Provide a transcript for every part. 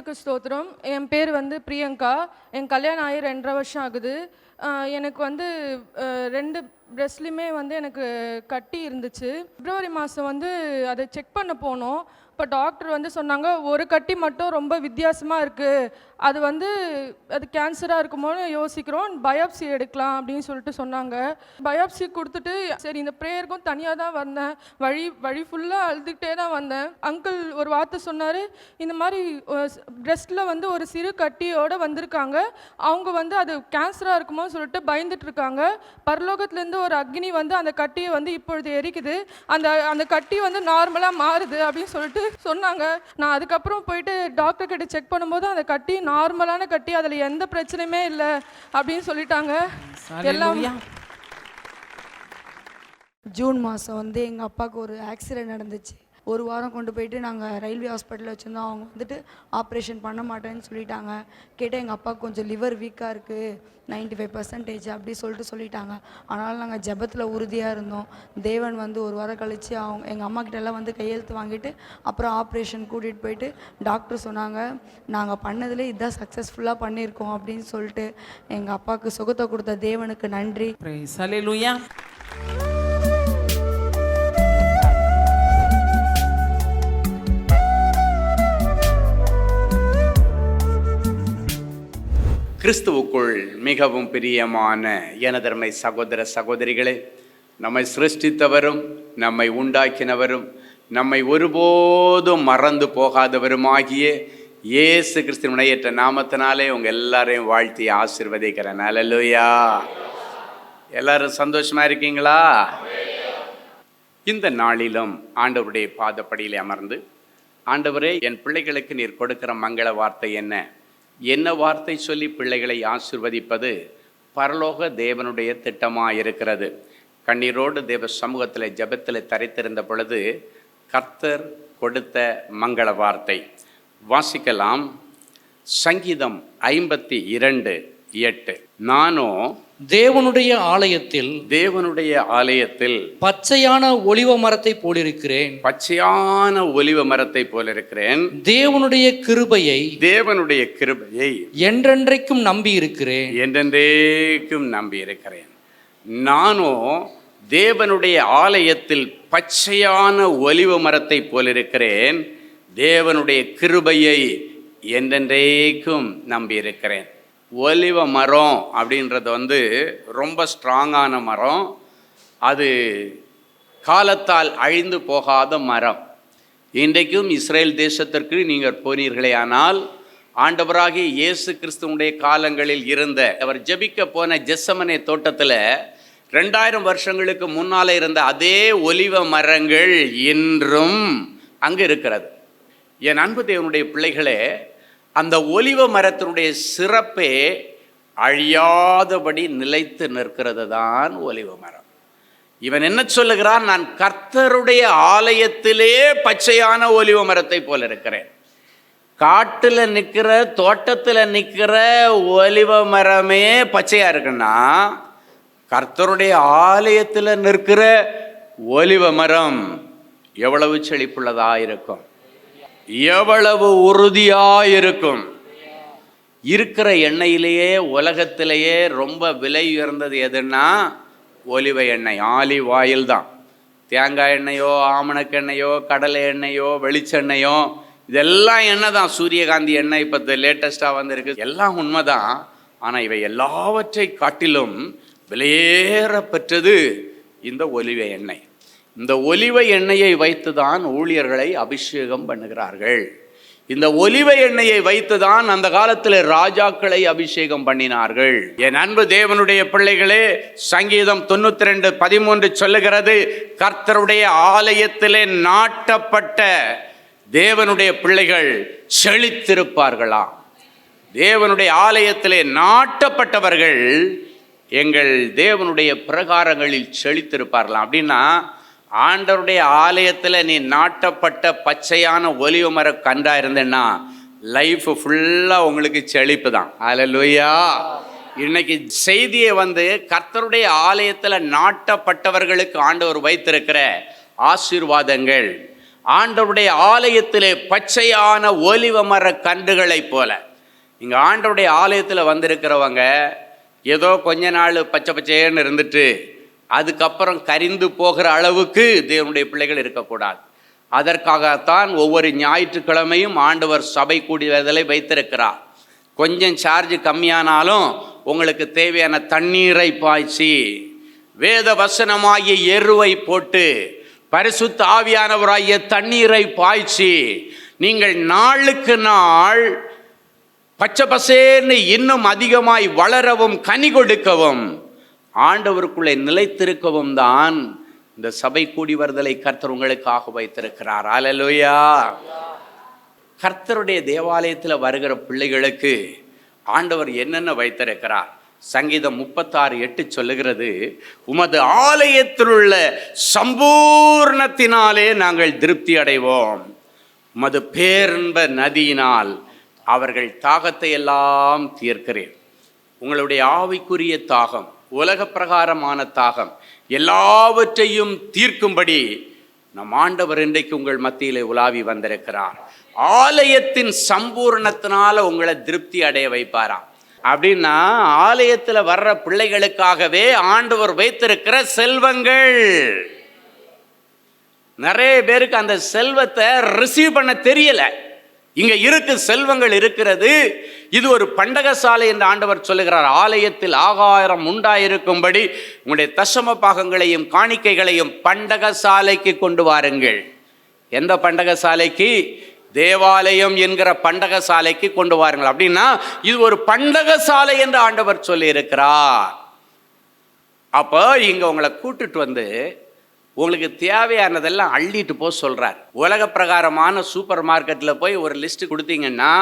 கர்த்தருக்கு ஸ்தோத்திரம். என் பேர் பிரியங்கா. என் கல்யாணம் ஆகி 2.5 வருஷம் ஆகுது. எனக்கு 2 ப்ரெஸ்ட்லையுமே எனக்கு கட்டி இருந்துச்சு. பிப்ரவரி மாதம் அதை செக் பண்ண போனோம். இப்போ டாக்டர் சொன்னாங்க, ஒரு கட்டி மட்டும் ரொம்ப வித்தியாசமாக இருக்குது, அது கேன்சராக இருக்குமோன்னு யோசிக்கிறோம், பயாப்சி எடுக்கலாம் அப்படின்னு சொல்லிட்டு சொன்னாங்க. பயாப்சி கொடுத்துட்டு சரி இந்த ப்ரேயருக்கும் தனியாக தான் வந்தேன். வழி ஃபுல்லாக அழுதுகிட்டே தான் வந்தேன். அங்கிள் ஒரு வார்த்தை சொன்னார், இந்த மாதிரி பிரெஸ்ட்டில் ஒரு சிறு கட்டியோடு வந்திருக்காங்க, அவங்க அது கேன்சராக இருக்குமோன்னு சொல்லிட்டு பயந்துட்டு இருக்காங்க. பரலோகத்துலேருந்து ஒரு அக்னி அந்த கட்டியை இப்பொழுது எரிக்குது, அந்த கட்டி நார்மலாக மாறுது அப்படின்னு சொல்லிட்டு சொன்னாங்க. நான் அதுக்கப்புறம் போயிட்டு டாக்டர் கிட்ட செக் பண்ணும்போது அந்த கட்டி நார்மலான கட்டி, அதில் எந்த பிரச்சனையுமே இல்லை அப்படின்னு சொல்லிட்டாங்க. எல்லாம் ஜூன் மாதம் எங்கள் அப்பாவுக்கு ஒரு ஆக்சிடெண்ட் நடந்துச்சு. ஒரு வாரம் கொண்டு போயிட்டு நாங்கள் ரயில்வே ஹாஸ்பிட்டலில் வச்சுருந்தோம். அவங்க ஆப்ரேஷன் பண்ண மாட்டேன்னு சொல்லிட்டாங்க. கேட்டால் எங்கள் அப்பாவுக்கு கொஞ்சம் லிவர் வீக்காக இருக்குது, 95% அப்படி சொல்லிட்டாங்க. ஆனாலும் நாங்கள் ஜெபத்தில் உறுதியாக இருந்தோம். தேவன் ஒரு வாரம் கழித்து எங்கள் அம்மா கிட்டெல்லாம் கையெழுத்து வாங்கிட்டு அப்புறம் ஆப்ரேஷன் கூட்டிகிட்டு போயிட்டு டாக்டர் சொன்னாங்க, நாங்கள் பண்ணதில் இதுதான் சக்ஸஸ்ஃபுல்லாக பண்ணியிருக்கோம் அப்படின்னு சொல்லிட்டு. எங்கள் அப்பாவுக்கு சுகத்தை கொடுத்த தேவனுக்கு நன்றி. ஹல்லேலூயா. கிறிஸ்துவுக்குள் மிகவும் பிரியமான எனதர்மை சகோதர சகோதரிகளே, நம்மை சிருஷ்டித்தவரும் நம்மை உண்டாக்கினவரும் நம்மை ஒருபோதும் மறந்து போகாதவருமாகிய இயேசு கிறிஸ்துவின் ஏற்ற நாமத்தினாலே உங்கள் எல்லாரையும் வாழ்த்தி ஆசீர்வதிக்கிறேன். அல்லேலூயா. எல்லாரும் சந்தோஷமா இருக்கீங்களா? இந்த நாளிலும் ஆண்டவருடைய பாதப்படியில் அமர்ந்து, ஆண்டவரே, என் பிள்ளைகளுக்கு நீர் கொடுக்கிற மங்கள வார்த்தை என்ன வார்த்தை சொல்லி பிள்ளைகளை ஆசீர்வதிப்பது பரலோக தேவனுடைய திட்டமாக இருக்கிறது. கண்ணீரோடு தேவ சமூகத்தில் ஜெபத்தில் தரித்திருந்த பொழுது கர்த்தர் கொடுத்த மங்கள வார்த்தை வாசிக்கலாம். சங்கீதம் 52:8. நானோ தேவனுடைய ஆலயத்தில் பச்சையான ஒலிவ மரத்தை போலிருக்கிறேன். தேவனுடைய கிருபையை என்றென்றைக்கும் நம்பி இருக்கிறேன். நானோ தேவனுடைய ஆலயத்தில் பச்சையான ஒலிவ மரத்தை போலிருக்கிறேன். தேவனுடைய கிருபையை என்றென்றைக்கும் நம்பி இருக்கிறேன். ஒலிவ மரம் அப்படின்றது ரொம்ப ஸ்ட்ராங்கான மரம். அது காலத்தால் அழிந்து போகாத மரம். இன்றைக்கும் இஸ்ரேல் தேசத்திற்கு நீங்கள் போனீர்களே ஆனால், ஆண்டவராகிய இயேசு கிறிஸ்துவுடைய காலங்களில் இருந்த அவர் ஜெபிக்க போன ஜெத்சமனே தோட்டத்தில் 2000 வருஷங்களுக்கு முன்னால் இருந்த அதே ஒலிவ மரங்கள் இன்றும் அங்கு இருக்கிறது. என் அன்பு தேவனுடைய பிள்ளைகளே, அந்த ஒலிவ மரத்தினுடைய சிறப்பே அழியாதபடி நிலைத்து நிற்கிறது தான் ஒலிவ மரம். இவன் என்ன சொல்லுகிறான்? நான் கர்த்தருடைய ஆலயத்திலே பச்சையான ஒலிவ மரத்தை போல இருக்கிறேன். காட்டில் நிற்கிற, தோட்டத்தில் நிற்கிற ஒலிவ மரமே பச்சையாக இருக்குன்னா, கர்த்தருடைய ஆலயத்தில் நிற்கிற ஒலிவ மரம் எவ்வளவு செழிப்புள்ளதாக இருக்கும், எவ்வளவு உறுதியாயிருக்கும். இருக்கிற எண்ணெயிலேயே உலகத்திலேயே ரொம்ப விலை உயர்ந்தது எதுன்னா ஒலிவ எண்ணெய், ஆலிவ் ஆயில் தான். தேங்காய் எண்ணெயோ, ஆமணக்கு எண்ணெயோ, கடலை எண்ணெயோ, வெளிச்செண்ணெயோ, இதெல்லாம் எண்ணெய் தான். சூரியகாந்தி எண்ணெய் இப்போ லேட்டஸ்டாக வந்திருக்கு, எல்லாம் உண்மைதான். ஆனால் இவை எல்லாவற்றை காட்டிலும் விலையேற பெற்றது இந்த ஒலிவ எண்ணெய். இந்த ஒலிவ எண்ணெயை வைத்து தான் ஊழியர்களை அபிஷேகம் பண்ணுகிறார்கள். இந்த ஒலிவ எண்ணெயை வைத்து தான் அந்த காலத்தில் ராஜாக்களை அபிஷேகம் பண்ணினார்கள். என் அன்பு தேவனுடைய பிள்ளைகளே, சங்கீதம் 92:13 சொல்லுகிறது, கர்த்தருடைய ஆலயத்திலே நாட்டப்பட்ட தேவனுடைய பிள்ளைகள் செழித்திருப்பார்களாம். தேவனுடைய ஆலயத்திலே நாட்டப்பட்டவர்கள் எங்கள் தேவனுடைய பிரகாரங்களில் செழித்திருப்பார்களாம். அப்படின்னா, ஆண்டவருடைய ஆலயத்தில் நீ நாட்டப்பட்ட பச்சையான ஒலிவ மர கன்றா இருந்தேன்னா லைஃப் ஃபுல்லாக உங்களுக்கு செழிப்பு தான். அல்லேலூயா. இன்னைக்கு செய்தியை கர்த்தருடைய ஆலயத்தில் நாட்டப்பட்டவர்களுக்கு ஆண்டவர் வைத்திருக்கிற ஆசீர்வாதங்கள், ஆண்டவருடைய ஆலயத்திலே பச்சையான ஒலிவ மர கன்றுகளைப் போல. இங்கே ஆண்டவருடைய ஆலயத்தில் வந்திருக்கிறவங்க ஏதோ கொஞ்ச நாள் பச்சை பச்சைன்னு இருந்துட்டு அதுக்கப்புறம் கரிந்து போகிற அளவுக்கு தேவனுடைய பிள்ளைகள் இருக்கக்கூடாது. அதற்காகத்தான் ஒவ்வொரு ஞாயிற்றுக்கிழமையும் ஆண்டவர் சபை கூடுதலை வைத்திருக்கிறார். கொஞ்சம் சார்ஜ் கம்மியானாலும் உங்களுக்கு தேவையான தண்ணீரை பாய்ச்சி வேத வசனமாகிய எருவை போட்டு பரிசுத்த ஆவியானவராகிய தண்ணீரை பாய்ச்சி நீங்கள் நாளுக்கு நாள் பச்சை பசேன்னு இன்னும் அதிகமாய் வளரவும் கனி கொடுக்கவும் ஆண்டவருக்குள்ளே நிலைத்திருக்கவும் தான் இந்த சபை கூடி வருதலை கர்த்தர் உங்களுக்காக வைத்திருக்கிறார். அல்லேலூயா. கர்த்தருடைய தேவாலயத்தில் வருகிற பிள்ளைகளுக்கு ஆண்டவர் என்னென்ன வைத்திருக்கிறார்? சங்கீதம் 36:8 சொல்லுகிறது, உமது ஆலயத்தில் உள்ள சம்பூர்ணத்தினாலே நாங்கள் திருப்தி அடைவோம். உமது பேரின்ப நதியினால் அவர்கள் தாகத்தை எல்லாம் தீர்க்கிறேன். உங்களுடைய ஆவிக்குரிய தாகம், உலக பிரகாரமான தாகம் எல்லாவற்றையும் தீர்க்கும்படி நம் ஆண்டவர் இன்றைக்கு உங்கள் மத்தியிலே உலாவி வந்திருக்கிறார். ஆலயத்தின் சம்பூர்ணத்தினால உங்களை திருப்தி அடைய வைப்பாராம். அப்படின்னா ஆலயத்தில் வர்ற பிள்ளைகளுக்காகவே ஆண்டவர் வைத்திருக்கிற செல்வங்கள். நிறைய பேருக்கு அந்த செல்வத்தை ரிசீவ் பண்ண தெரியல. இங்க இருக்கு, செல்வங்கள் இருக்கிறது. இது ஒரு பண்டக சாலை என்று ஆண்டவர் சொல்லுகிறார். ஆலயத்தில் ஆகாரம் உண்டாயிருக்கும்படி உங்களுடைய தசம பாகங்களையும் காணிக்கைகளையும் பண்டக சாலைக்கு கொண்டு வாருங்கள். எந்த பண்டக சாலைக்கு? தேவாலயம் என்கிற பண்டக சாலைக்கு கொண்டு வாருங்கள். அப்படின்னா இது ஒரு பண்டக சாலை என்று ஆண்டவர் சொல்லி இருக்கிறார். அப்போ இங்க உங்களை கூட்டிட்டு வந்து உங்களுக்கு தேவையானதெல்லாம் அள்ளிட்டு போக சொல்கிறார். உலக பிரகாரமான சூப்பர் மார்க்கெட்டில் போய் ஒரு லிஸ்ட்டு கொடுத்தீங்கன்னா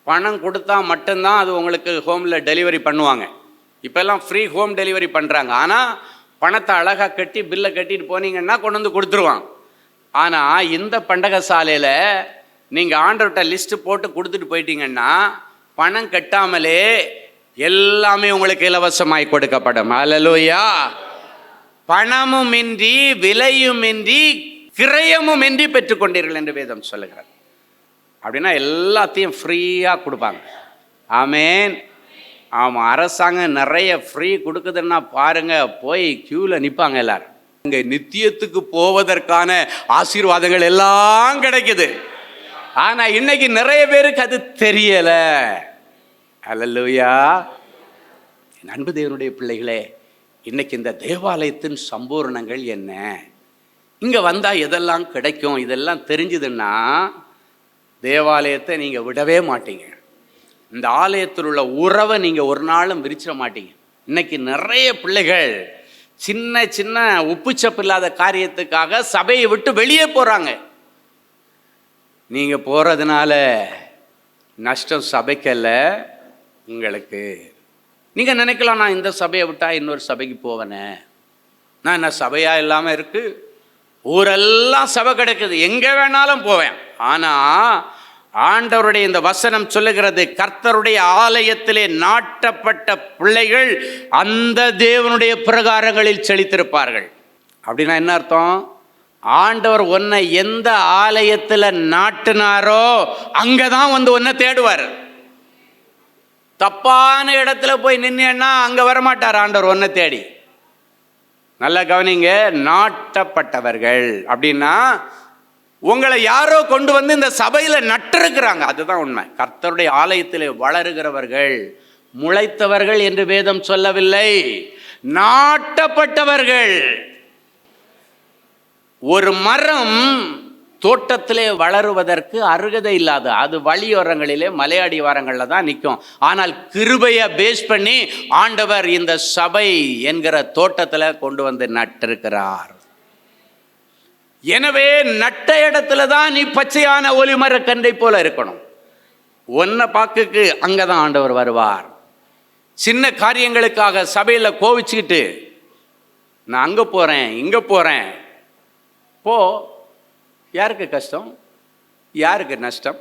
பணம் கொடுத்தா மட்டும்தான் அது உங்களுக்கு ஹோமில் டெலிவரி பண்ணுவாங்க. இப்போல்லாம் ஃப்ரீ ஹோம் டெலிவரி பண்ணுறாங்க. ஆனால் பணத்தை அழகாக கட்டி பில்லை கட்டிட்டு போனீங்கன்னா கொண்டு வந்து கொடுத்துருவாங்க. ஆனால் இந்த பண்டக சாலையில் நீங்கள் ஆண்டவர்கிட்ட லிஸ்ட்டு போட்டு கொடுத்துட்டு போயிட்டீங்கன்னா பணம் கட்டாமலே எல்லாமே உங்களுக்கு இலவசமாய் கொடுக்கப்படும். அல்லேலூயா. பணமும் இன்றி விலையும் இன்றி கிரயமும் இன்றி பெற்றுக்கொண்டீர்கள் என்று வேதம் சொல்லுகிறார். அப்படின்னா எல்லாத்தையும் ஃப்ரீயாக கொடுப்பாங்க. ஆமேன். ஆமாம், அரசாங்கம் நிறைய ஃப்ரீ கொடுக்குதுன்னா பாருங்க, போய் கியூவில் நிற்பாங்க எல்லாரும். இங்கே நித்தியத்துக்கு போவதற்கான ஆசீர்வாதங்கள் எல்லாம் கிடைக்குது. ஆனால் இன்னைக்கு நிறைய பேருக்கு அது தெரியலை. அல்லேலூயா. அன்பு தேவனுடைய பிள்ளைகளே, இன்னைக்கு இந்த தேவாலயத்தின் சம்பூர்ணங்கள் என்ன? இங்கே வந்தால் எதெல்லாம் கிடைக்கும்? இதெல்லாம் தெரிஞ்சுதுன்னா தேவாலயத்தை நீங்கள் விடவே மாட்டீங்க. இந்த ஆலயத்தில் உள்ள உறவை நீங்கள் ஒரு நாளும் விரிச்சிட மாட்டீங்க. இன்னைக்கு நிறைய பிள்ளைகள் சின்ன சின்ன உப்புச்சப்பு இல்லாத காரியத்துக்காக சபையை விட்டு வெளியே போகிறாங்க. நீங்கள் போகிறதுனால நஷ்டம் சபைக்கல்ல, உங்களுக்கு. நீங்கள் நினைக்கலாம், நான் இந்த சபையை விட்டால் இன்னொரு சபைக்கு போவேனே, நான் என்ன சபையாக இல்லாமல் இருக்குது, ஊரெல்லாம் சபை கிடைக்குது, எங்கே வேணாலும் போவேன். ஆனால் ஆண்டவருடைய இந்த வசனம் சொல்லுகிறது, கர்த்தருடைய ஆலயத்திலே நாட்டப்பட்ட பிள்ளைகள் அந்த தேவனுடைய பிரகாரங்களில் செழித்திருப்பார்கள். அப்படின்னா என்ன அர்த்தம்? ஆண்டவர் உன்னை எந்த ஆலயத்தில் நாட்டினாரோ அங்கே தான் வந்து உன்னை தேடுவார். தப்பான இடத்துல போய் நின்னா அங்கே வரமாட்டார் ஆண்டவர் உன்னை தேடி. நல்லா கவனிங்க, நாட்டப்பட்டவர்கள் அப்படின்னா உங்களை யாரோ கொண்டு வந்து இந்த சபையில் நட்டிருக்கிறாங்க. அதுதான் உண்மை. கர்த்தருடைய ஆலயத்தில் வளருகிறவர்கள், முளைத்தவர்கள் என்று வேதம் சொல்லவில்லை, நாட்டப்பட்டவர்கள். ஒரு மரம் தோட்டத்திலே வளருவதற்கு அருகதை இல்லாத, அது வழியோரங்களிலே மலையாடி வாரங்களில் தான் நிற்கும். ஆனால் கிருபையை பேஸ் பண்ணி ஆண்டவர் இந்த சபை என்கிற தோட்டத்தில் கொண்டு வந்து நட்டிருக்கிறார். எனவே நட்ட இடத்துல தான் நீ பச்சையான ஒலிமர கன்றை போல இருக்கணும். ஒன்ன பாக்குக்கு அங்கே தான் ஆண்டவர் வருவார். சின்ன காரியங்களுக்காக சபையில் கோவிச்சுக்கிட்டு நான் அங்கே போகிறேன் இங்கே போகிறேன், போ. யாருக்கு கஷ்டம்? யாருக்கு நஷ்டம்?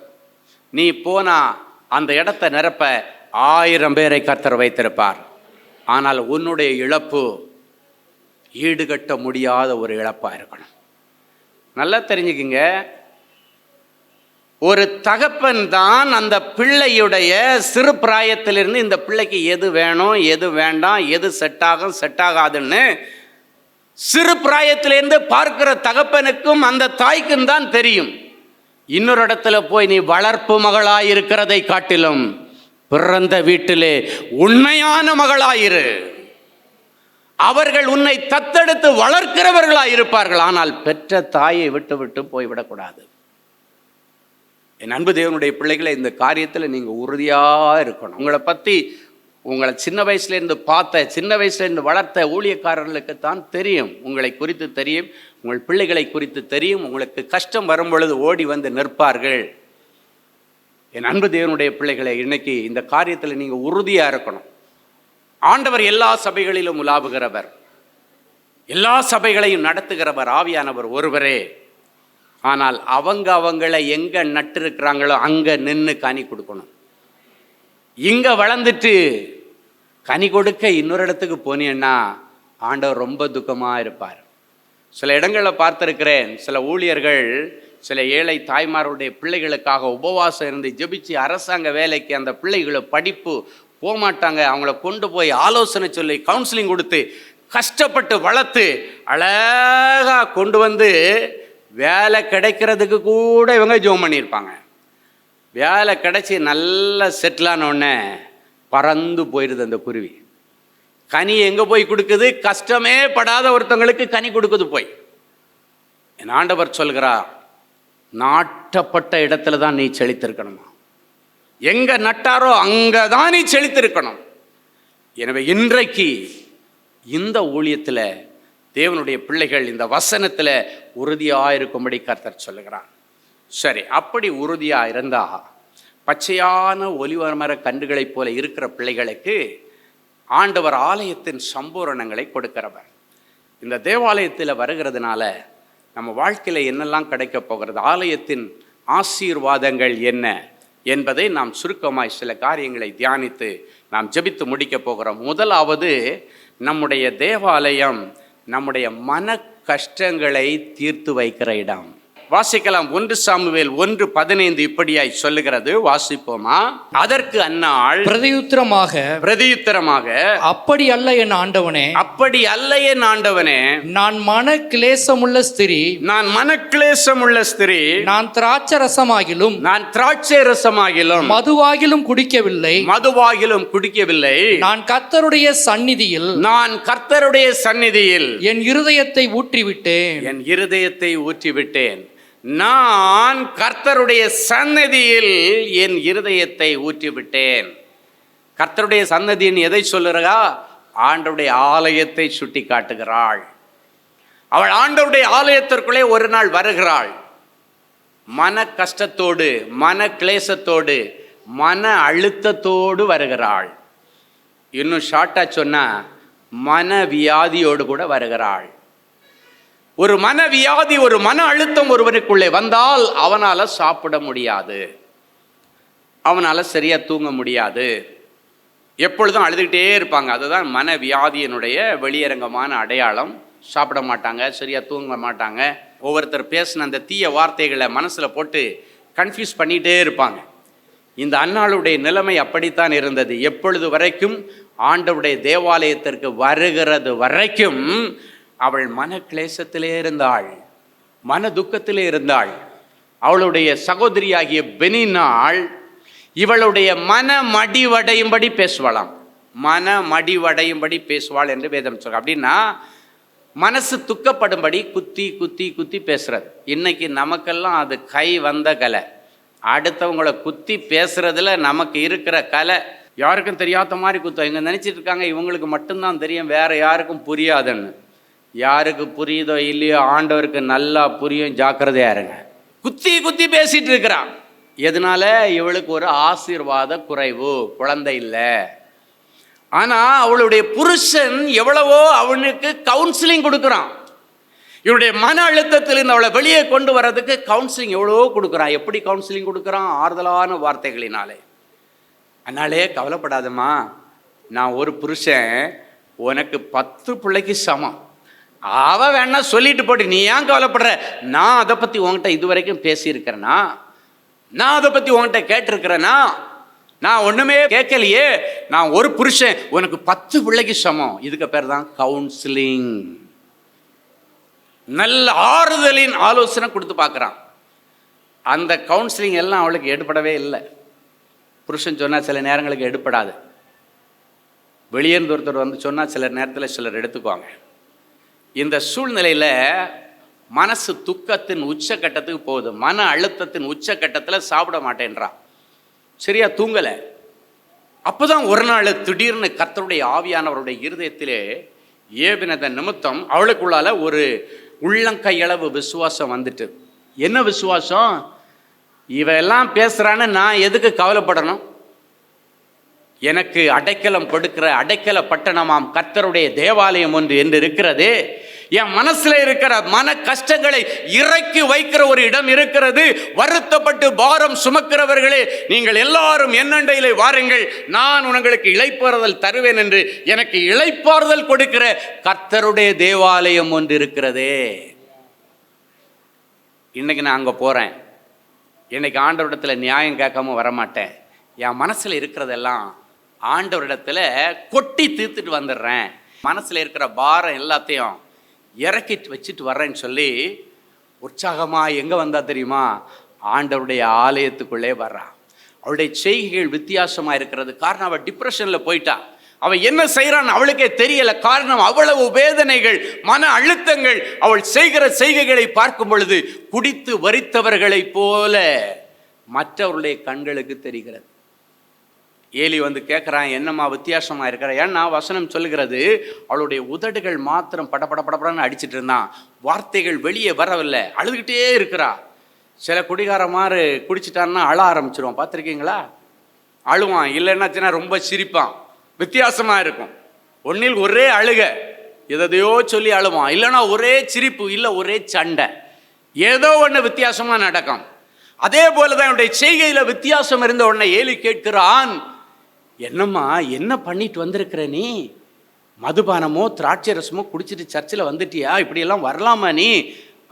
நீ போனா அந்த இடத்தை நிரப்ப 1000 பேரை கர்த்தர் வைத்திருப்பார். ஆனால் உன்னுடைய இழப்பு ஈடுகட்ட முடியாத ஒரு இழப்பாக இருக்கணும். நல்லா தெரிஞ்சுக்குங்க, ஒரு தகப்பன் தான் அந்த பிள்ளையுடைய சிறு பிராயத்திலிருந்து இந்த பிள்ளைக்கு எது வேணும், எது வேண்டாம், எது செட் ஆகும், செட் ஆகாதுன்னு சிறு பிராயத்திலிருந்து பார்க்கிற தகப்பனுக்கும் அந்த தாய்க்கும் தான் தெரியும். இன்னொரு இடத்துல போய் நீ வளர்ப்பு மகளாய் இருக்கிறதை காட்டிலும் பிறந்த வீட்டிலே உண்மையான மகளாயிரு. அவர்கள் உன்னை தத்தெடுத்து வளர்க்கிறவர்களாய் இருப்பார்கள். ஆனால் பெற்ற தாயை விட்டு விட்டு போய்விடக்கூடாது. என் அன்பு தேவனுடைய பிள்ளைகளை, இந்த காரியத்தில் நீங்கள் உறுதியாக இருக்கணும். உங்களை பற்றி, உங்களை சின்ன வயசுலேருந்து பார்த்த, சின்ன வயசுலேருந்து வளர்த்த ஊழியக்காரர்களுக்கு தான் தெரியும். உங்களை குறித்து தெரியும், உங்கள் பிள்ளைகளை குறித்து தெரியும். உங்களுக்கு கஷ்டம் வரும் பொழுது ஓடி வந்து நிற்பார்கள். என் அன்பு தேவனுடைய பிள்ளைகளை, இன்னைக்கு இந்த காரியத்தில் நீங்கள் உறுதியாக இருக்கணும். ஆண்டவர் எல்லா சபைகளிலும் உலாவுகிறவர், எல்லா சபைகளையும் நடத்துகிறவர் ஆவியானவர் ஒருவரே. ஆனால் அவங்களை எங்கே நட்டிருக்கிறாங்களோ அங்கே நின்று கனி கொடுக்கணும். இங்கே வளர்ந்துட்டு கனி கொடுக்க இன்னொரு இடத்துக்கு போனீங்கன்னா ஆண்டவர் ரொம்ப துக்கமாக இருப்பார். சில இடங்களில் பார்த்துருக்கிறேன், சில ஊழியர்கள் சில ஏழை தாய்மாருடைய பிள்ளைகளுக்காக உபவாசம் இருந்து ஜெபிச்சு அரசாங்க வேலைக்கு அந்த பிள்ளைகளை படிப்பு போகமாட்டாங்க, அவங்கள கொண்டு போய் ஆலோசனை சொல்லி கவுன்சிலிங் கொடுத்து கஷ்டப்பட்டு வளர்த்து அழகாக கொண்டு வந்து வேலை கிடைக்கிறதுக்கு கூட இவங்க ஜோம் பண்ணியிருப்பாங்க. வேலை கிடைச்சி நல்லா செட்டிலானோடனே பறந்து போயிடுது அந்த குருவி. கனி எங்கே போய் கொடுக்குது? கஷ்டமே படாத ஒருத்தவங்களுக்கு கனி கொடுக்குது போய். என் ஆண்டவர் சொல்கிறார், நாட்டப்பட்ட இடத்துல தான் நீ செழித்திருக்கணுமா. எங்கே நட்டாரோ அங்கே தான் நீ செழித்திருக்கணும். எனவே இன்றைக்கு இந்த ஊழியத்தில் தேவனுடைய பிள்ளைகள் இந்த வசனத்தில் உறுதியாக இருக்கும்படி கர்த்தர் சொல்லுகிறார். சரி, அப்படி உறுதியாக இருந்தால் பச்சையான ஒலிவமர கன்றுகளைப் போல இருக்கிற பிள்ளைகளுக்கு ஆண்டவர் ஆலயத்தின் சம்பூரணங்களை கொடுக்கிறவர். இந்த தேவாலயத்தில் வருகிறதுனால நம்ம வாழ்க்கையில் என்னெல்லாம் கிடைக்க போகிறது, ஆலயத்தின் ஆசீர்வாதங்கள் என்ன என்பதை நாம் சுருக்கமாய் சில காரியங்களை தியானித்து நாம் ஜெபித்து முடிக்க போகிறோம். முதலாவது, நம்முடைய தேவாலயம் நம்முடைய மன கஷ்டங்களை தீர்த்து வைக்கிற இடம். வாசிக்கலாம். 1 சாமுவேல் 1:15 இப்படியாய் சொல்லுகிறது. வாசிப்போமா? அதற்கு அன்னாள் பிரதியுத்தரமாக, அப்படி அல்ல என் ஆண்டவனே, அப்படி அல்ல என் ஆண்டவனே, நான் மன கிளேசமுள்ள ஸ்திரீ, நான் திராட்சை ரசமாகிலும் மதுவாகிலும் குடிக்கவில்லை. நான் கர்த்தருடைய சந்நிதியில் என் இருதயத்தை ஊற்றிவிட்டேன். நான் கர்த்தருடைய சந்நிதியில் என் இருதயத்தை ஊற்றிவிட்டேன். கர்த்தருடைய சந்நிதியின் எதை சொல்லுறா? ஆண்டவருடைய ஆலயத்தை சுட்டி காட்டுகிறாள். அவள் ஆண்டவருடைய ஆலயத்திற்குள்ளே ஒரு நாள் வருகிறாள். மன கஷ்டத்தோடு, மன கிளேசத்தோடு, மன அழுத்தத்தோடு வருகிறாள். இன்னும் ஷார்ட்டா சொன்னா மன வியாதியோடு கூட வருகிறாள். ஒரு மனவியாதி, ஒரு மன அழுத்தம் ஒருவனுக்குள்ளே வந்தால் அவனால் சாப்பிட முடியாது, அவனால் சரியாக தூங்க முடியாது, எப்பொழுதும் அழுதுகிட்டே இருப்பாங்க. அதுதான் மனவியாதியினுடைய வெளியரங்கமான அடையாளம். சாப்பிட மாட்டாங்க, சரியாக தூங்க மாட்டாங்க, ஒவ்வொருத்தர் பேசின அந்த தீய வார்த்தைகளை மனசில் போட்டு கன்ஃபியூஸ் பண்ணிகிட்டே இருப்பாங்க. இந்த அன்னாளுடைய நிலைமை அப்படித்தான் இருந்தது. எப்பொழுது வரைக்கும்? ஆண்டவருடைய தேவாலயத்திற்கு வருகிறது வரைக்கும் அவள் மன கிளேசத்திலே இருந்தாள், மன துக்கத்திலே இருந்தாள். அவளுடைய சகோதரியாகிய பெனினாள் இவளுடைய மன மடிவடையும்படி பேசுவாளாம். மன மடிவடையும்படி பேசுவாள் என்று வேதம் சொல்ற. அப்படின்னா மனசு துக்கப்படும்படி குத்தி குத்தி குத்தி பேசுறது. இன்னைக்கு நமக்கெல்லாம் அது கை வந்த கலை. அடுத்தவங்களை குத்தி பேசுறதுல நமக்கு இருக்கிற கலை யாருக்கும் தெரியாத மாதிரி குத்தம். இவங்க நினச்சிட்டு இருக்காங்க இவங்களுக்கு மட்டும்தான் தெரியும், வேற யாருக்கும் புரியாதுன்னு. யாருக்கு புரியுதோ இல்லையோ, ஆண்டவருக்கு நல்லா புரியும், ஜாக்கிரதையா இருங்க. குத்தி குத்தி பேசிட்டு இருக்கிறான். எதனால? இவளுக்கு ஒரு ஆசீர்வாத குறைவு, குழந்தை இல்லை. ஆனா அவளுடைய புருஷன் எவ்வளவோ அவனுக்கு கவுன்சிலிங் கொடுக்குறான். இவளுடைய மன அழுத்தத்திலிருந்து அவளை வெளியே கொண்டு வர்றதுக்கு கவுன்சிலிங் எவ்வளவோ கொடுக்குறான். எப்படி கவுன்சிலிங் கொடுக்குறான்? ஆறுதலான வார்த்தைகளினாலே. அதனாலே கவலைப்படாதம்மா, நான் ஒரு புருஷன் உனக்கு 10 பிள்ளைக்கு சமம். அவ வேணா சொல்லிட்டு போட்டு நீ ஏன் கவலைப்படுற? நான் அதை பற்றி உங்ககிட்ட இது வரைக்கும் பேசியிருக்கிறேன்னா? நான் அதை பற்றி உங்ககிட்ட கேட்டிருக்கிறேன்னா? நான் ஒன்றுமே கேட்கலையே. நான் ஒரு புருஷன், உனக்கு 10 பிள்ளைக்கு சமம். இதுக்கு பேர் தான் கவுன்சிலிங். நல்ல ஆறுதலின் ஆலோசனை கொடுத்து பார்க்குறான். அந்த கவுன்சிலிங் எல்லாம் அவளுக்கு எடுபடவே இல்லை. புருஷன் சொன்னால் சில நேரங்களுக்கு எடுப்படாது. வெளியேருந்து ஒருத்தர் வந்து சொன்னால் சில நேரத்தில் சிலர் எடுத்துக்குவாங்க. இந்த சூழ்நிலையில் மனசு துக்கத்தின் உச்சக்கட்டத்துக்கு போகுது. மன அழுத்தத்தின் உச்சக்கட்டத்தில் சாப்பிட மாட்டேன்றா, சரியா தூங்கலை. அப்போதான் ஒரு நாள் திடீர்னு கர்த்தருடைய ஆவியானவருடைய இருதயத்திலே ஏவினத நிமித்தம் அவளுக்குள்ளால ஒரு உள்ளங்கையளவு விசுவாசம் வந்துட்டு. என்ன விசுவாசம்? இவெல்லாம் பேசுகிறான்னு நான் எதுக்கு கவலைப்படணும்? எனக்கு அடைக்கலம் கொடுக்கிற அடைக்கல பட்டணமாம் கர்த்தருடைய தேவாலயம் ஒன்று என்று இருக்கிறது. என் மனசுல இருக்கிற மன கஷ்டங்களை இறக்கி வைக்கிற ஒரு இடம் இருக்கிறது. வருத்தப்பட்டு பாரம் சுமக்கிறவர்களே, நீங்கள் எல்லாரும் என்னண்டையிலே வாருங்கள், நான் உங்களுக்கு இளைப்பாறுதல் தருவேன் என்று எனக்கு இளைப்பாறுதல் கொடுக்கிற கர்த்தருடைய தேவாலயம் ஒன்று இருக்கிறதே. இன்னைக்கு நான் அங்கே போகிறேன். இன்னைக்கு ஆண்டவரிடத்தில் நியாயம் கேட்காம வரமாட்டேன். என் மனசில் இருக்கிறதெல்லாம் ஆண்டவரிடத்தில் கொட்டி தீர்த்துட்டு வந்துடுறேன். மனசில் இருக்கிற பாரம் எல்லாத்தையும் இறக்கிட்டு வச்சுட்டு வர்றேன்னு சொல்லி உற்சாகமாக எங்கே வந்தா தெரியுமா? ஆண்டவருடைய ஆலயத்துக்குள்ளே வர்றான். அவளுடைய செய்கைகள் வித்தியாசமாக இருக்கிறது. காரணம், அவள் டிப்ரெஷனில் போயிட்டா. அவள் என்ன செய்கிறான்னு அவளுக்கே தெரியல. காரணம், அவ்வளவு வேதனைகள், மன அழுத்தங்கள். அவள் செய்கிற செய்கைகளை பார்க்கும் பொழுது குடித்து வரித்தவர்களைப் போல மற்றவர்களுடைய கண்களுக்கு தெரிகிறது. ஏலி வந்து கேட்குறான், என்னம்மா வித்தியாசமாக இருக்கிற? ஏன்னா வசனம் சொல்லுகிறது, அவளுடைய உதடுகள் மாத்திரம் படப்படன்னு அடிச்சிட்டு இருந்தான். வார்த்தைகள் வெளியே வரவில்லை. அழுதுகிட்டே இருக்கிறா. சில குடிகார மாதிரி குடிச்சிட்டான்னா அழ ஆரம்பிச்சிருவான். பார்த்துருக்கீங்களா? அழுவான். இல்லைன்னாச்சுன்னா ரொம்ப சிரிப்பான். வித்தியாசமாக இருக்கும். ஒன்றில் ஒரே அழுக, எதையோ சொல்லி அழுவான். இல்லைன்னா ஒரே சிரிப்பு, இல்லை ஒரே சண்டை, ஏதோ ஒன்று வித்தியாசமாக நடக்கும். அதே போல தான் என்னுடைய செய்கையில் வித்தியாசம் இருந்த உடனே ஏலி கேட்கிறான், என்னம்மா என்ன பண்ணிட்டு வந்திருக்கிற நீ? மதுபானமோ திராட்சை ரசமோ குடிச்சிட்டு சர்ச்சில் வந்துட்டியா? இப்படியெல்லாம் வரலாமா நீ?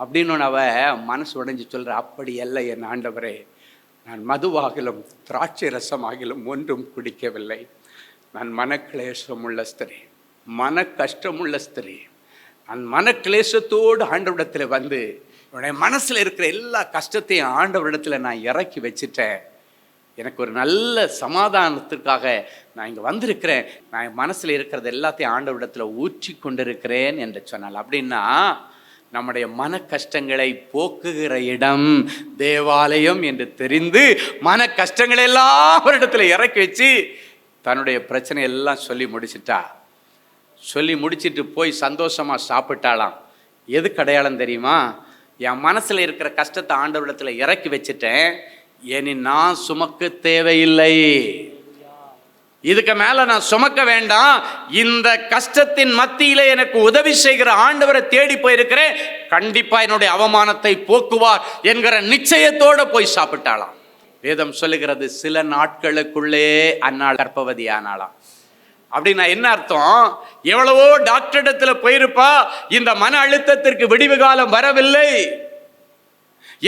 அப்படின்னு அவ மனசு உடைஞ்சு சொல்கிற, அப்படி அல்ல என் ஆண்டவரே, நான் மதுவாகிலும் திராட்சை ரசமாகிலும் ஒன்றும் குடிக்கவில்லை. நான் மனக்லேசம் உள்ள ஸ்திரீ, மன கஷ்டமுள்ள ஸ்திரீ. நான் மனக்லேசத்தோடு ஆண்டவரிடத்தில் வந்து என்னுடைய மனசில் இருக்கிற எல்லா கஷ்டத்தையும் ஆண்டவரிடத்தில் நான் இறக்கி வச்சுட்டேன். எனக்கு ஒரு நல்ல சமாதானத்திற்காக நான் இங்கே வந்திருக்கிறேன். நான் என் மனசில் இருக்கிறது எல்லாத்தையும் ஆண்டவரிடத்தில் ஊற்றி கொண்டிருக்கிறேன் என்று சொன்னால், அப்படின்னா நம்முடைய மன கஷ்டங்களை போக்குகிற இடம் தேவாலயம் என்று தெரிந்து மன கஷ்டங்களை எல்லாம் ஒரு இடத்துல இறக்கி வச்சு தன்னுடைய பிரச்சனை எல்லாம் சொல்லி முடிச்சிட்டா. சொல்லி முடிச்சிட்டு போய் சந்தோஷமாக சாப்பிட்டாலாம். எதுக்கு அடையாளம் தெரியுமா? என் மனசில் இருக்கிற கஷ்டத்தை ஆண்டவரிடத்தில் இறக்கி வச்சுட்டேன். இனி நான் சுமக்க தேவையில்லை. இதுக்கு மேலே நான் சுமக்க வேண்டாம். இந்த கஷ்டத்தின் மத்தியிலே எனக்கு உதவி செய்கிற ஆண்டவரை தேடி போயிருக்கிறேன். கண்டிப்பாக என்னுடைய அவமானத்தை போக்குவார் என்கிற நிச்சயத்தோடு போய் சாப்பிட்டாளாம். வேதம் சொல்லுகிறது, சில நாட்களுக்குள்ளே அன்னாள் கர்ப்பவதி ஆனாளாம். அப்படின்னா என்ன அர்த்தம்? எவ்வளவோ டாக்டரிடத்தில் போயிருப்பா, இந்த மன அழுத்தத்திற்கு விடிவு காலம் வரவில்லை.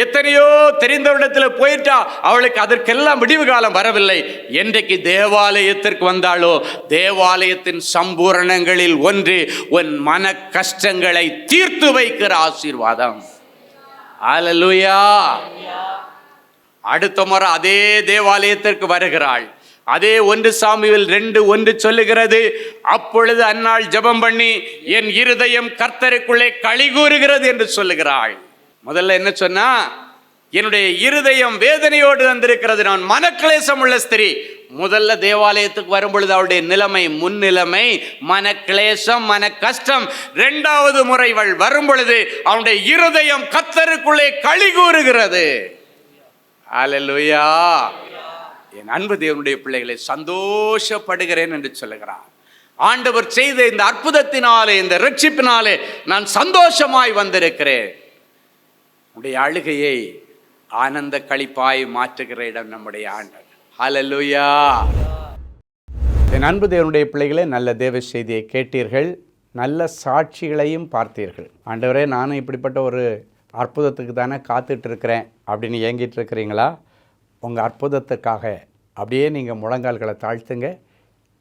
எத்தனையோ தெரிந்தவரிடத்தில் போயிட்டா, அவளுக்கு அதற்கெல்லாம் விடிவு காலம் வரவில்லை. என்றைக்கு தேவாலயத்திற்கு வந்தாளோ, தேவாலயத்தின் சம்பூரணங்களில் ஒன்று உன் மன கஷ்டங்களை தீர்த்து வைக்கிற ஆசீர்வாதம். அல்லேலூயா. அடுத்த முறை அதே தேவாலயத்திற்கு வருகிறாள். அதே 1 சாமுவேல் 2:1 சொல்லுகிறது, அப்பொழுது அன்னாள் ஜெபம் பண்ணி என் இருதயம் கர்த்தருக்குள்ளே களி கூறுகிறது என்று சொல்லுகிறாள். முதல்ல என்ன சொன்னா? என்னுடைய இருதயம் வேதனையோடு வந்திருக்கிறது, நான் மனக்லேசம் உள்ள ஸ்திரீ. முதல்ல தேவாலயத்துக்கு வரும்பொழுது அவளுடைய நிலைமை, முன்னிலைமை மனக்லேசம், மன கஷ்டம். 2வது முறை அவள் வரும்பொழுது அவனுடைய இருதயம் கர்த்தருக்குள்ளே களி கூறுகிறது. அல்லேலூயா. என் அன்பு தேவனுடைய பிள்ளைகளை, சந்தோஷப்படுகிறேன் என்று சொல்லுகிறார். ஆண்டவர் செய்த இந்த அற்புதத்தினாலே, இந்த ரட்சிப்பினாலே நான் சந்தோஷமாய் வந்திருக்கிறேன். உடைய அழுகையை ஆனந்த களிப்பாய் மாற்றுகிற இடம் நம்முடைய ஆண்டவர். ஹல்லேலூயா. என் அன்பு தேவனுடைய பிள்ளைகளே, நல்ல தேவ செய்தியை கேட்டீர்கள். நல்ல சாட்சிகளையும் பார்த்தீர்கள். ஆண்டவரே, நானும் இப்படிப்பட்ட ஒரு அற்புதத்துக்கு தானே காத்துட்டு இருக்கிறேன் அப்படின்னு ஏங்கிட்டு இருக்கிறீங்களா? உங்கள் அற்புதத்துக்காக அப்படியே நீங்கள் முழங்கால்களை தாழ்த்துங்க.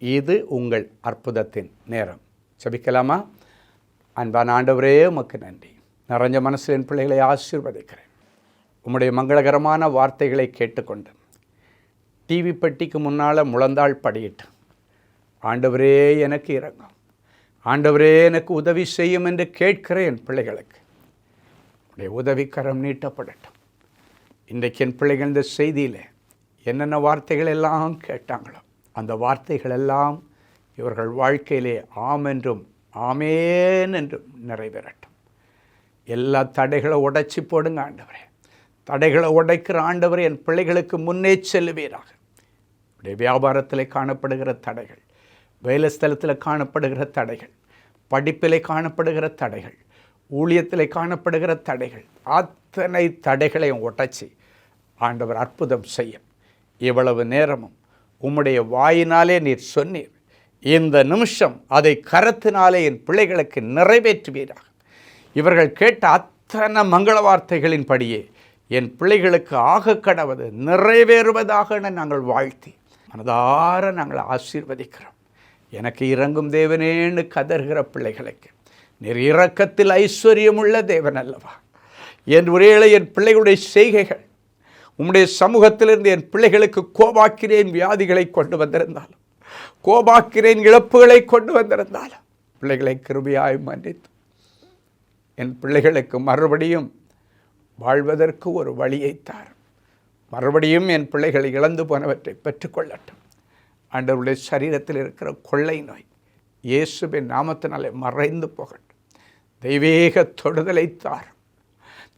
இது உங்கள் அற்புதத்தின் நேரம். ஜெபிக்கலாமா? அன்பான ஆண்டவரே, உமக்கு நன்றி. நிறைஞ்ச மனசில் என் பிள்ளைகளை ஆசீர்வதிக்கிறேன். உம்முடைய மங்களகரமான வார்த்தைகளை கேட்டுக்கொண்டு டிவி பெட்டிக்கு முன்னால் முழந்தாள் படியிட்டு, ஆண்டவரே எனக்கு இறங்கும், ஆண்டவரே எனக்கு உதவி செய்யும் என்று கேட்கிற என் பிள்ளைகளுக்கு உடைய உதவிக்கரம் நீட்டப்படட்டும். இன்றைக்கு என் பிள்ளைகள் இந்த செய்தியில் என்னென்ன வார்த்தைகள் எல்லாம் கேட்டாங்களோ அந்த வார்த்தைகள் எல்லாம் இவர்கள் வாழ்க்கையிலே ஆம் என்றும் ஆமேன் என்றும் நிறைவேறட்டும். எல்லா தடைகளை உடைச்சி போடுங்க ஆண்டவரே. தடைகளை உடைக்கிற ஆண்டவரே, என் பிள்ளைகளுக்கு முன்னே செல்லுவீராக. உடைய வியாபாரத்தில் காணப்படுகிற தடைகள், வேலை ஸ்தலத்தில் காணப்படுகிற தடைகள், படிப்பில் காணப்படுகிற தடைகள், ஊழியத்தில் காணப்படுகிற தடைகள், அத்தனை தடைகளையும் உடைச்சி ஆண்டவர் அற்புதம் செய்யும். இவ்வளவு நேரமும் உம்முடைய வாயினாலே நீர் சொன்னீர். இந்த நிமிஷம் அதை கரத்தினாலே என் பிள்ளைகளுக்கு நிறைவேற்றுவீராக. இவர்கள் கேட்ட அத்தனை மங்கள வார்த்தைகளின்படியே என் பிள்ளைகளுக்கு ஆக கடவது நிறைவேறுவதாக நாங்கள் வாழ்த்தி மனதார நாங்கள் ஆசீர்வதிக்கிறோம். எனக்கு இறங்கும் தேவனேன்னு கதறுகிற பிள்ளைகளுக்கு நீர் இரக்கத்தில் ஐஸ்வர்யமுள்ள தேவன் அல்லவா? என் ஒரேளை என் பிள்ளைகளுடைய செய்கைகள் உம்முடைய சமூகத்திலிருந்து என் பிள்ளைகளுக்கு கோபாக்கிறேன் வியாதிகளை கொண்டு வந்திருந்தாலும், கோபாக்கிறேன் இழப்புகளை கொண்டு வந்திருந்தாலும், பிள்ளைகளை கிருபையாய் மன்னித்து என் பிள்ளைகளுக்கு மறுபடியும் வாழ்வதற்கு ஒரு வழியை தாரும். மறுபடியும் என் பிள்ளைகளை இழந்து போனவற்றை பெற்றுக்கொள்ளட்டும். ஆண்டவருடைய சரீரத்தில் இருக்கிற கொள்ளை நோய் இயேசுவின் நாமத்தினாலே மறைந்து போகட்டும். தெய்வீக தொடுதலை தாரும்.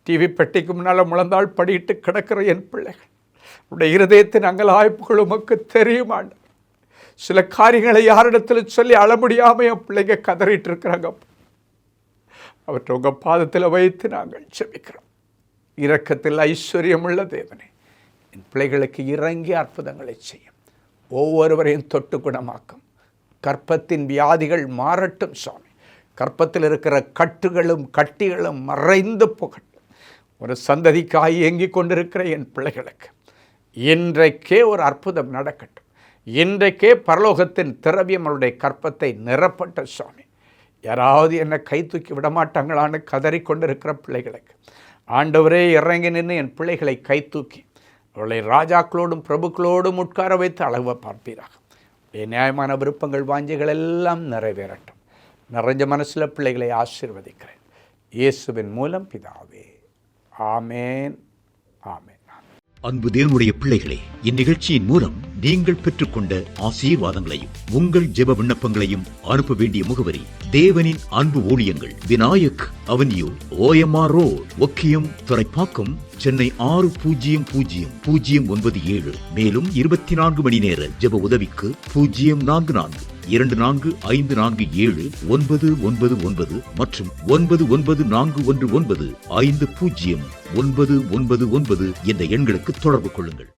டிவி பெட்டிக்கு முன்னால் முழந்தாள் படியிட்டு கிடக்கிற என் பிள்ளைகள் உடைய இருதயத்தின் அங்கலாய்ப்புகள் உமக்கு தெரியும் ஆண்டவர். சில காரியங்களை யாரிடத்தில் சொல்லி அழ முடியாமல் என் பிள்ளைங்க கதறிட்டு இருக்கிறாங்க. அவற்றை உங்கள் பாதத்தில் வைத்து நாங்கள் ஜெபிக்கிறோம். இரக்கத்தில் ஐஸ்வர்யமுள்ள தேவனே, என் பிள்ளைகளுக்கு இறங்கி அற்புதங்களை செய்யும். ஒவ்வொருவரையும் தொட்டு குணமாக்கும். கற்பத்தின் வியாதிகள் மாறட்டும் சுவாமி. கற்பத்தில் இருக்கிற கட்டுகளும் கட்டிகளும் மறைந்து போகட்டும். ஒரு சந்ததிக்காய் ஏங்கிக் கொண்டிருக்கிற என் பிள்ளைகளுக்கு இன்றைக்கே ஒரு அற்புதம் நடக்கட்டும். இன்றைக்கே பரலோகத்தின் திரவியம் அவருடைய கற்பத்தை நிரப்பட்ட சுவாமி. யாராவது என்னை கை தூக்கி விடமாட்டாங்களான்னு கதறிக்கொண்டிருக்கிற பிள்ளைகளுக்கு ஆண்டவரே இறங்கி நின்று என் பிள்ளைகளை கை தூக்கி அவர்களை ராஜாக்களோடும் பிரபுக்களோடும் உட்கார வைத்து அழக பார்ப்பீராக. நியாயமான விருப்பங்கள் வாஞ்சிகள் எல்லாம் நிறைவேறட்டும். நிறைஞ்ச மனசில் பிள்ளைகளை ஆசீர்வதிக்கிறேன் இயேசுவின் மூலம் பிதாவே. ஆமேன், ஆமேன். அன்பு தேவனுடைய பிள்ளைகளே, இந்நிகழ்ச்சியின் மூலம் நீங்கள் பெற்றுக்கொண்ட ஆசீர்வாதங்களையும் உங்கள் ஜெப விண்ணப்பங்களையும் அனுப்ப வேண்டிய முகவரி: தேவனின் அன்பு ஊழியங்கள், Vinayak avenue, OMR road, Okkiyam, Thoraipakkam, Chennai 600097. மேலும் 24 மணி நேர ஜெப உதவிக்கு 044 24547999 மற்றும் 9941150999 என்ற எண்களுக்கு தொடர்பு கொள்ளுங்கள்.